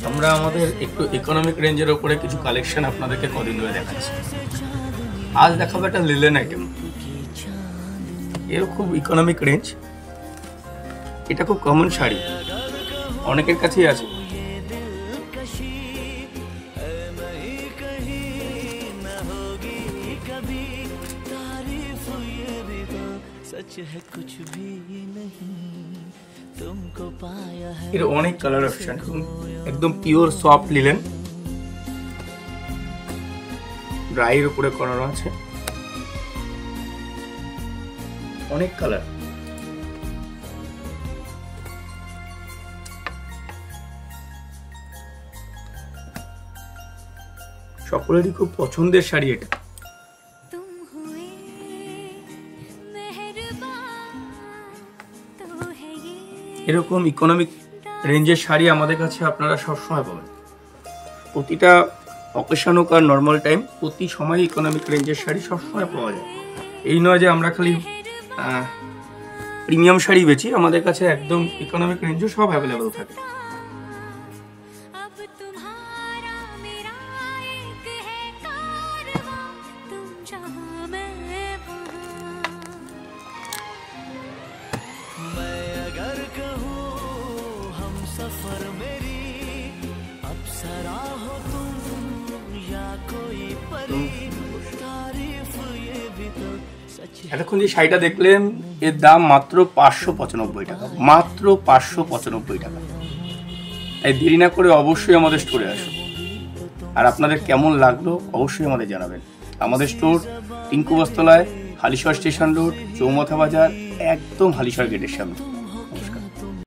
আমরা আমাদের একটু ইকোনমিক রেঞ্জের উপরে কিছু কালেকশন আপনাদেরকে কদিন ধরে দেখাচ্ছি। আজ দেখাবো একটা লিলেন আইটেম, এর খুব ইকোনমিক রেঞ্জ। এটা খুব কমন শাড়ি, অনেকের কাছেই আছে। এর অনেক কালার অপশন, একদম পিওর সফট লিলেন, ড্রাইয়ের উপরে করানো আছে, অনেক কালার। সকলেরই খুব পছন্দের শাড়ি এটা। এরকম ইকোনমিক রেঞ্জের শাড়ি আমাদের কাছে আপনারা সবসময় পাবেন। প্রতিটা অকেশন হোক আর নর্মাল টাইম, প্রতি সময় ইকোনমিক রেঞ্জের শাড়ি সবসময় পাওয়া যায়। এই নয় যে আমরা খালি প্রিমিয়াম শাড়ি বেচি, আমাদের কাছে একদম ইকোনমিক রেঞ্জও সব অ্যাভেলেবেল থাকে। এতক্ষণ যে শাড়িটা দেখলেন, এর দাম মাত্র 595 টাকা, মাত্র 595 টাকা। তাই দেরি না করে অবশ্যই আমাদের স্টোরে আসুন। আর আপনাদের কেমন লাগলো অবশ্যই আমাদের জানাবেন। আমাদের স্টোর টিঙ্কু বস্ত্রালয়, হালিশহর স্টেশন রোড, চৌমাথা বাজার, একদম হালিশহর গেটের সামনে।